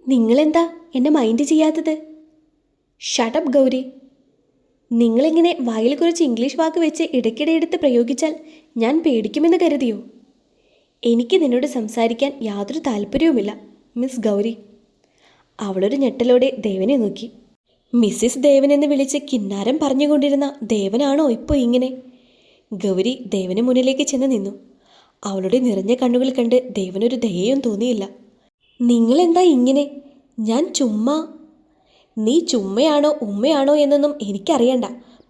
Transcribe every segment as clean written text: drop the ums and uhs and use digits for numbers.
നിങ്ങളെന്താ എന്നെ മൈൻഡ് ചെയ്യാത്തത്? ഷട്ടപ്പ് ഗൗരി. നിങ്ങളിങ്ങനെ വായിൽ കുറച്ച് ഇംഗ്ലീഷ് വാക്ക് വെച്ച് ഇടയ്ക്കിടെ എടുത്ത് പ്രയോഗിച്ചാൽ ഞാൻ പേടിക്കുമെന്ന് കരുതിയോ? എനിക്ക് നിന്നോട് സംസാരിക്കാൻ യാതൊരു താല്പര്യവുമില്ല മിസ് ഗൗരി. അവളൊരു ഞെട്ടലോടെ ദേവനെ നോക്കി. മിസ്സിസ് ദേവൻ എന്ന് വിളിച്ച് കിന്നാരം പറഞ്ഞുകൊണ്ടിരുന്ന ദേവനാണോ ഇപ്പോൾ ഇങ്ങനെ? ഗൗരി ദേവന് മുന്നിലേക്ക് ചെന്ന് നിന്നു. അവളുടെ നിറഞ്ഞ കണ്ണുകൾ കണ്ട് ദേവനൊരു ദയയും തോന്നിയില്ല. നിങ്ങളെന്താ ഇങ്ങനെ? ഞാൻ ചുമ്മാ. നീ ചുമ്മയാണോ ഉമ്മയാണോ എന്നൊന്നും എനിക്കറിയണ്ട.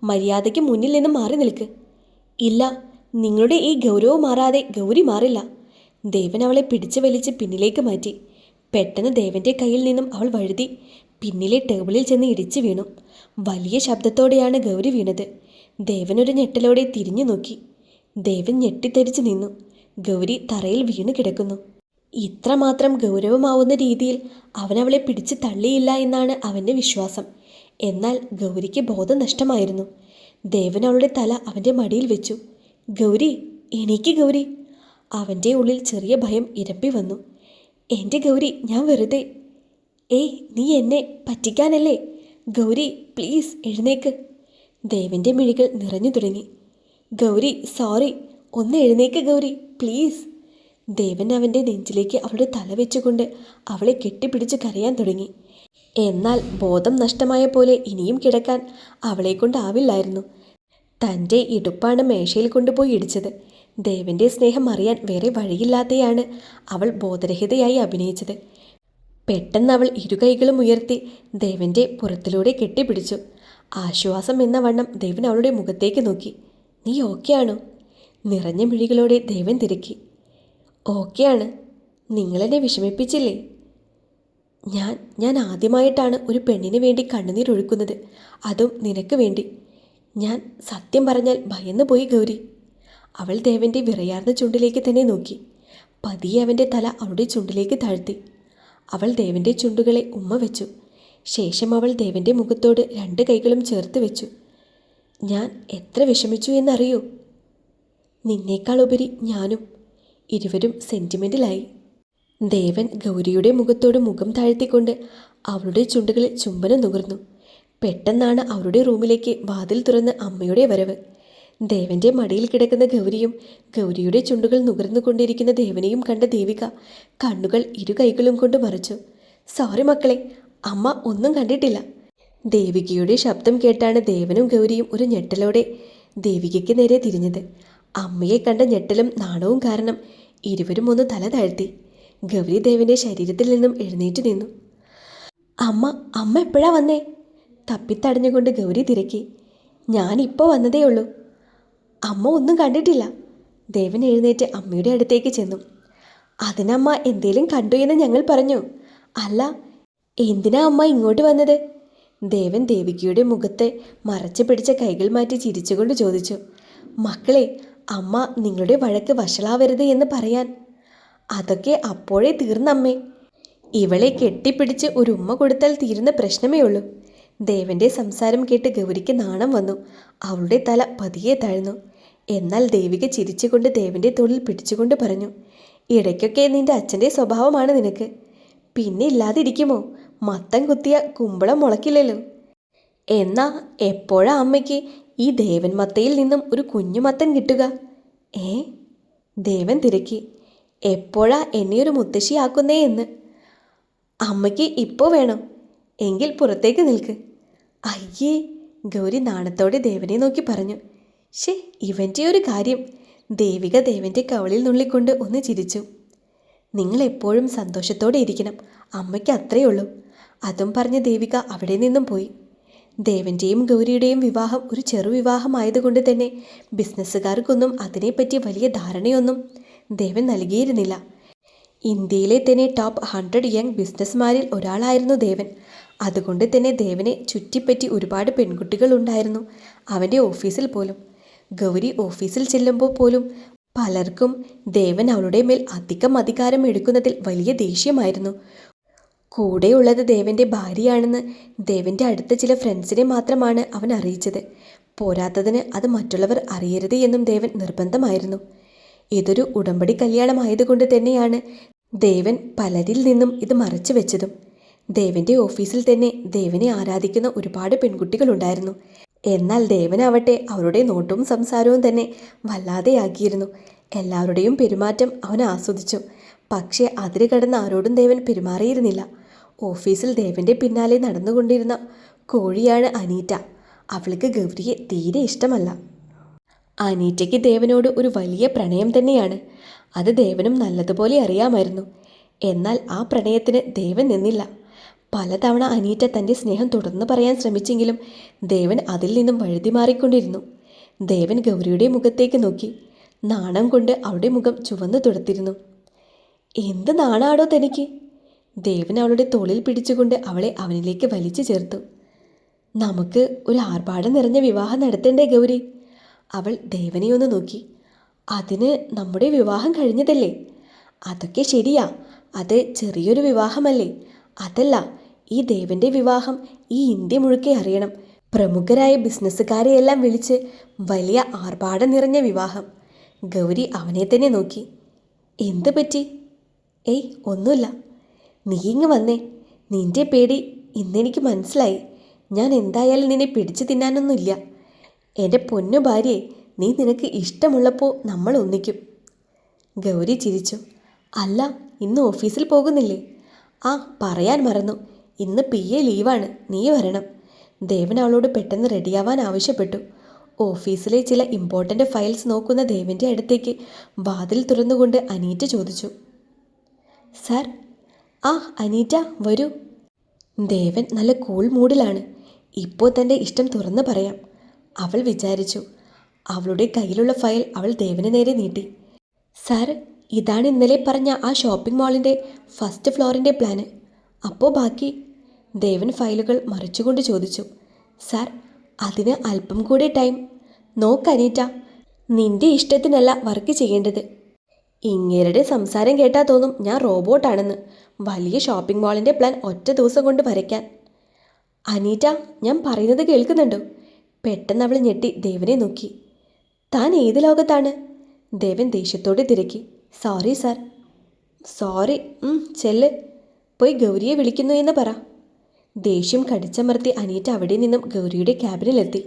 മര്യാദയ്ക്ക് മുന്നിൽ നിന്ന് മാറി നിൽക്ക്. ഇല്ല, നിങ്ങളുടെ ഈ ഗൗരവം മാറാതെ ഗൗരി മാറില്ല. ദേവൻ അവളെ പിടിച്ചു വലിച്ച് പിന്നിലേക്ക് മാറ്റി. പെട്ടെന്ന് ദേവൻ്റെ കയ്യിൽ നിന്നും അവൾ വഴുതി പിന്നിലെ ടേബിളിൽ ചെന്ന് ഇടിച്ചു വീണു. വലിയ ശബ്ദത്തോടെയാണ് ഗൗരി വീണത്. ദേവനൊരു ഞെട്ടലോടെ തിരിഞ്ഞു നോക്കി. ദേവൻ ഞെട്ടിത്തെറിച്ച് നിന്നു. ഗൗരി തറയിൽ വീണു കിടക്കുന്നു. ഇത്രമാത്രം ഗൗരവമാവുന്ന രീതിയിൽ അവനവളെ പിടിച്ച് തള്ളിയില്ല എന്നാണ് അവൻ്റെ വിശ്വാസം. എന്നാൽ ഗൗരിക്ക് ബോധം നഷ്ടമായിരുന്നു. ദേവൻ അവളുടെ തല അവൻ്റെ മടിയിൽ വെച്ചു. ഗൗരി, എനിക്ക് ഗൗരി. അവൻ്റെ ഉള്ളിൽ ചെറിയ ഭയം ഇരപ്പി വന്നു. എൻ്റെ ഗൗരി, ഞാൻ വെറുതെ. ഏയ്, നീ എന്നെ പറ്റിക്കാനല്ലേ? ഗൗരി പ്ലീസ് എഴുന്നേക്ക്. ദേവൻ്റെ മിഴികൾ നിറഞ്ഞു തുടങ്ങി. ഗൗരി സോറി, ഒന്ന് എഴുന്നേക്ക് ഗൗരി പ്ലീസ്. ദേവൻ അവൻ്റെ നെഞ്ചിലേക്ക് അവളുടെ തല വെച്ചുകൊണ്ട് അവളെ കെട്ടിപ്പിടിച്ച് കരയാൻ തുടങ്ങി. എന്നാൽ ബോധം നഷ്ടമായ പോലെ ഇനിയും കിടക്കാൻ അവളെ കൊണ്ടാവില്ലായിരുന്നു. തൻ്റെ ഇടുപ്പാണ് മേശയിൽ കൊണ്ടുപോയി ഇടിച്ചത്. ദേവൻ്റെ സ്നേഹം അറിയാൻ വേറെ വഴിയില്ലാതെയാണ് അവൾ ബോധരഹിതയായി അഭിനയിച്ചത്. പെട്ടെന്ന് അവൾ ഇരുകൈകളും ഉയർത്തി ദേവൻ്റെ പുറത്തിലൂടെ കെട്ടിപ്പിടിച്ചു. ആശ്വാസം എന്ന വണ്ണം ദേവൻ അവളുടെ മുഖത്തേക്ക് നോക്കി. നീ ഓക്കെയാണോ? നിറഞ്ഞ മിഴികളോടെ ദേവൻ തിരക്കി. ഓക്കെയാണ്. നിങ്ങളെന്നെ വിഷമിപ്പിച്ചില്ലേ? ഞാൻ ആദ്യമായിട്ടാണ് ഒരു പെണ്ണിന് വേണ്ടി കണ്ണുനീരൊഴുക്കുന്നത്, അതും നിനക്ക് വേണ്ടി. ഞാൻ സത്യം പറഞ്ഞാൽ ഭയന്നു പോയി ഗൗരി. അവൾ ദേവൻ്റെ വിറയാർന്ന ചുണ്ടിലേക്ക് തന്നെ നോക്കി. പതിയെ അവൻ്റെ തല അവളുടെ ചുണ്ടിലേക്ക് താഴ്ത്തി. അവൾ ദേവൻ്റെ ചുണ്ടുകളെ ഉമ്മ വെച്ചു. ശേഷം അവൾ ദേവൻ്റെ മുഖത്തോട് രണ്ട് കൈകളും ചേർത്ത് വെച്ചു. ഞാൻ എത്ര വിഷമിച്ചു എന്നറിയോ? നിന്നേക്കാൾ ഉപരി ഞാനും. ഇരുവരും സെൻറ്റിമെൻ്റിലായി. ദേവൻ ഗൗരിയുടെ മുഖത്തോട് മുഖം താഴ്ത്തിക്കൊണ്ട് അവളുടെ ചുണ്ടുകളിൽ ചുംബനം നുകർന്നു. പെട്ടെന്നാണ് അവളുടെ റൂമിലേക്ക് വാതിൽ തുറന്ന് അമ്മയുടെ വരവ്. ദേവൻ്റെ മടിയിൽ കിടക്കുന്ന ഗൗരിയും ഗൗരിയുടെ ചുണ്ടുകൾ നുകർന്നുകൊണ്ടിരിക്കുന്ന ദേവനെയും കണ്ട ദേവിക കണ്ണുകൾ ഇരു കൈകളും കൊണ്ട് മറച്ചു. സോറി മക്കളെ, അമ്മ ഒന്നും കണ്ടിട്ടില്ല. ദേവികയുടെ ശബ്ദം കേട്ടാണ് ദേവനും ഗൗരിയും ഒരു ഞെട്ടലോടെ ദേവികയ്ക്ക് നേരെ തിരിഞ്ഞത്. അമ്മയെ കണ്ട ഞെട്ടലും നാണവും കാരണം ഇരുവരും ഒന്ന് തല താഴ്ത്തി. ഗൗരി ദേവൻ്റെ ശരീരത്തിൽ നിന്നും എഴുന്നേറ്റ് നിന്നു. അമ്മ എപ്പോഴാ വന്നേ? തപ്പിത്തടഞ്ഞുകൊണ്ട് ഗൗരി തിരക്കി. ഞാനിപ്പോൾ വന്നതേ ഉള്ളൂ. അമ്മ ഒന്നും കണ്ടിട്ടില്ല. ദേവൻ എഴുന്നേറ്റ് അമ്മയുടെ അടുത്തേക്ക് ചെന്നു. അതിനമ്മ എന്തേലും കണ്ടു എന്ന് ഞങ്ങൾ പറഞ്ഞു. അല്ല, എന്തിനാ അമ്മ ഇങ്ങോട്ട് വന്നത്? ദേവൻ ദേവികയുടെ മുഖത്തെ മറച്ചു പിടിച്ച കൈകൾ മാറ്റി ചിരിച്ചുകൊണ്ട് ചോദിച്ചു. മക്കളെ, അമ്മ നിങ്ങളുടെ വഴക്ക് വഷളാവരുത് എന്ന് പറയാൻ. അതൊക്കെ അപ്പോഴേ തീർന്നമ്മേ. ഇവളെ കെട്ടിപ്പിടിച്ച് ഒരു ഉമ്മ കൊടുത്താൽ തീരുന്ന പ്രശ്നമേ ഉള്ളൂ. ദേവൻ്റെ സംസാരം കേട്ട് ഗൗരിക്ക് നാണം വന്നു. അവളുടെ തല പതിയെ താഴ്ന്നു. എന്നാൽ ദേവിക ചിരിച്ചുകൊണ്ട് ദേവൻ്റെ തോളിൽ പിടിച്ചുകൊണ്ട് പറഞ്ഞു. ഇടയ്ക്കൊക്കെ നിൻ്റെ അച്ഛൻ്റെ സ്വഭാവമാണ് നിനക്ക്. പിന്നെ ഇല്ലാതിരിക്കുമോ? മത്തം കുത്തിയ കുമ്പളം മുളക്കില്ലല്ലോ. എന്നാ എപ്പോഴാ അമ്മയ്ക്ക് ഈ ദേവൻ മത്തയിൽ നിന്നും ഒരു കുഞ്ഞു മത്തൻ കിട്ടുക? ദേവൻ തിരക്കി. എപ്പോഴാ എന്നെ ഒരു മുത്തശ്ശിയാക്കുന്നേ എന്ന്. അമ്മയ്ക്ക് ഇപ്പോൾ വേണം. എങ്കിൽ പുറത്തേക്ക് നിൽക്ക്. അയ്യേ, ഗൗരി നാണത്തോടെ ദേവനെ നോക്കി പറഞ്ഞു. ഇവൻ്റെ ഒരു കാര്യം. ദേവിക ദേവൻ്റെ കവളിൽ നുള്ളിക്കൊണ്ട് ഒന്ന് ചിരിച്ചു. നിങ്ങൾ എപ്പോഴും സന്തോഷത്തോടെ ഇരിക്കണം, അമ്മയ്ക്ക് അത്രയേ ഉള്ളൂ. അതും പറഞ്ഞ് ദേവിക അവിടെ നിന്നും പോയി. ദേവൻ്റെയും ഗൗരിയുടെയും വിവാഹം ഒരു ചെറുവിവാഹമായതുകൊണ്ട് തന്നെ ബിസിനസ്സുകാർക്കൊന്നും അതിനെപ്പറ്റി വലിയ ധാരണയൊന്നും ദേവൻ നൽകിയിരുന്നില്ല. ഇന്ത്യയിലെ തന്നെ ടോപ്പ് 100 യങ് ബിസിനസ്മാരിൽ ഒരാളായിരുന്നു ദേവൻ. അതുകൊണ്ട് തന്നെ ദേവനെ ചുറ്റിപ്പറ്റി ഒരുപാട് പെൺകുട്ടികൾ ഉണ്ടായിരുന്നു അവൻ്റെ ഓഫീസിൽ പോലും. ഗൗരി ഓഫീസിൽ ചെല്ലുമ്പോൾ പോലും പലർക്കും ദേവൻ അവളുടെ മേൽ അധികാരം എടുക്കുന്നതിൽ വലിയ ദേഷ്യമായിരുന്നു. കൂടെയുള്ളത് ദേവൻ്റെ ഭാര്യയാണെന്ന് ദേവൻ്റെ അടുത്ത ചില ഫ്രണ്ട്സിനെ മാത്രമാണ് അവൻ അറിയിച്ചത്. പോരാത്തതിന് അത് മറ്റുള്ളവർ അറിയരുത് എന്നും ദേവൻ നിർബന്ധമായിരുന്നു. ഇതൊരു ഉടമ്പടി കല്യാണമായതുകൊണ്ട് തന്നെയാണ് ദേവൻ പലരിൽ നിന്നും ഇത് മറച്ചു വെച്ചതും. ദേവന്റെ ഓഫീസിൽ തന്നെ ദേവനെ ആരാധിക്കുന്ന ഒരുപാട് പെൺകുട്ടികളുണ്ടായിരുന്നു. എന്നാൽ ദേവനാവട്ടെ അവരുടെ നോട്ടവും സംസാരവും തന്നെ വല്ലാതെയാക്കിയിരുന്നു. എല്ലാവരുടെയും പെരുമാറ്റം അവൻ ആസ്വദിച്ചു. പക്ഷേ അതിര് കടന്ന് ആരോടും ദേവൻ പെരുമാറിയിരുന്നില്ല. ഓഫീസിൽ ദേവന്റെ പിന്നാലെ നടന്നുകൊണ്ടിരുന്ന കോഴിയാണ് അനീറ്റ. അവൾക്ക് ഗൗരിയെ തീരെ ഇഷ്ടമല്ല. അനീറ്റയ്ക്ക് ദേവനോട് ഒരു വലിയ പ്രണയം തന്നെയാണ്. അത് ദേവനും നല്ലതുപോലെ അറിയാമായിരുന്നു. എന്നാൽ ആ പ്രണയത്തിന് ദേവൻ നിന്നില്ല. പലതവണ അനീറ്റ തൻ്റെ സ്നേഹം തുടർന്ന് പറയാൻ ശ്രമിച്ചെങ്കിലും ദേവൻ അതിൽ നിന്നും വഴുതി മാറിക്കൊണ്ടിരുന്നു. ദേവൻ ഗൗരിയുടെ മുഖത്തേക്ക് നോക്കി. നാണം കൊണ്ട് അവളുടെ മുഖം ചുവന്നു തുടുത്തിരുന്നു. എന്ത് നാണാടോ തനിക്ക്? ദേവൻ അവളുടെ തോളിൽ പിടിച്ചുകൊണ്ട് അവളെ അവനിലേക്ക് വലിച്ചു ചേർത്തു. നമുക്ക് ഒരു ആർഭാടം നിറഞ്ഞ വിവാഹം നടത്തണ്ടേ ഗൗരി? അവൾ ദേവനെ ഒന്ന് നോക്കി. അതിന് നമ്മുടെ വിവാഹം കഴിഞ്ഞതല്ലേ? അതൊക്കെ ശരിയാ, അത് ചെറിയൊരു വിവാഹമല്ലേ. അതല്ല, ഈ ദേവന്റെ വിവാഹം ഈ ഇന്ത്യ മുഴുക്കെ അറിയണം. പ്രമുഖരായ ബിസിനസ്സുകാരെയെല്ലാം വിളിച്ച് വലിയ ആർഭാടം നിറഞ്ഞ വിവാഹം. ഗൗരി അവനെ തന്നെ നോക്കി. എന്ത് പറ്റി? ഏയ് ഒന്നുമില്ല. നീ ഇങ്ങ് വന്നേ. നിന്റെ പേടി ഇന്നെനിക്ക് മനസ്സിലായി. ഞാൻ എന്തായാലും നിന്നെ പിടിച്ചു തിന്നാനൊന്നുമില്ല. എൻ്റെ പൊന്നു ഭാര്യയെ, നീ നിനക്ക് ഇഷ്ടമുള്ളപ്പോൾ നമ്മൾ ഒന്നിക്കും. ഗൗരി ചിരിച്ചു. അല്ല, ഇന്ന് ഓഫീസിൽ പോകുന്നില്ലേ? ആ, പറയാൻ മറന്നു. ഇന്ന് PA ലീവാണ്, നീ വരണം. ദേവൻ അവളോട് പെട്ടെന്ന് റെഡിയാവാൻ ആവശ്യപ്പെട്ടു. ഓഫീസിലെ ചില ഇമ്പോർട്ടൻ്റ് ഫയൽസ് നോക്കുന്ന ദേവൻ്റെ അടുത്തേക്ക് വാതിൽ തുറന്നുകൊണ്ട് അനീറ്റ ചോദിച്ചു. സാർ. ആ അനീറ്റ, വരൂ. ദേവൻ നല്ല കൂൾ മൂഡിലാണ്. ഇപ്പോൾ തൻ്റെ ഇഷ്ടം തുറന്നു പറയാം, അവൾ വിചാരിച്ചു. അവളുടെ കയ്യിലുള്ള ഫയൽ അവൾ ദേവന് നേരെ നീട്ടി. സാർ, ഇതാണ് ഇന്നലെ പറഞ്ഞ ആ ഷോപ്പിംഗ് മാളിൻ്റെ ഫസ്റ്റ് ഫ്ലോറിൻ്റെ പ്ലാന്. അപ്പോൾ ബാക്കി? ദേവൻ ഫയലുകൾ മറിച്ചുകൊണ്ട് ചോദിച്ചു. സാർ, അതിന് അല്പം കൂടെ ടൈം. നോക്കനീറ്റ, നിന്റെ ഇഷ്ടത്തിനല്ല വർക്ക് ചെയ്യേണ്ടത്. ഇങ്ങേരുടെ സംസാരം കേട്ടാൽ തോന്നും ഞാൻ റോബോട്ടാണെന്ന്. വലിയ ഷോപ്പിംഗ് മാളിൻ്റെ പ്ലാൻ ഒറ്റ ദിവസം കൊണ്ട് വരയ്ക്കാൻ. അനീറ്റ, ഞാൻ പറയുന്നത് കേൾക്കുന്നുണ്ടോ? പെട്ടെന്ന് അവൾ ഞെട്ടി ദേവനെ നോക്കി. താൻ ഏത് ലോകത്താണ്? ദേവൻ ദേഷ്യത്തോടെ തിരക്കി. Sorry sir. സോറി? ചെല്ല്. പോയി ഗൗരിയെ വിളിക്കുന്നു എന്ന് പറ. ദേഷ്യം കടിച്ചമർത്തി അനീറ്റ അവിടെ നിന്നും ഗൗരിയുടെ ക്യാബിനിലെത്തി.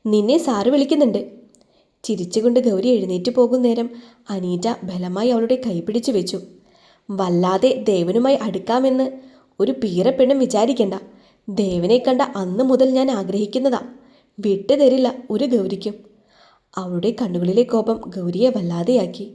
നിന്നെ സാറ് വിളിക്കുന്നുണ്ട്. ചിരിച്ചുകൊണ്ട് ഗൗരി എഴുന്നേറ്റ് പോകും നേരം അനീറ്റ ബലമായി അവളുടെ കൈ പിടിച്ചു വെച്ചു. വല്ലാതെ ദേവനുമായി അടുക്കാമെന്ന് ഒരു പീറപ്പെണ്ണും വിചാരിക്കണ്ട. ദേവനെ കണ്ട അന്ന് മുതൽ ഞാൻ ആഗ്രഹിക്കുന്നതാ. വിട്ടുതരില്ല ഒരു ഗൗരിക്കും. അവളുടെ കണ്ണുകളിലെ കോപം ഗൗരിയെ വല്ലാതെയാക്കി.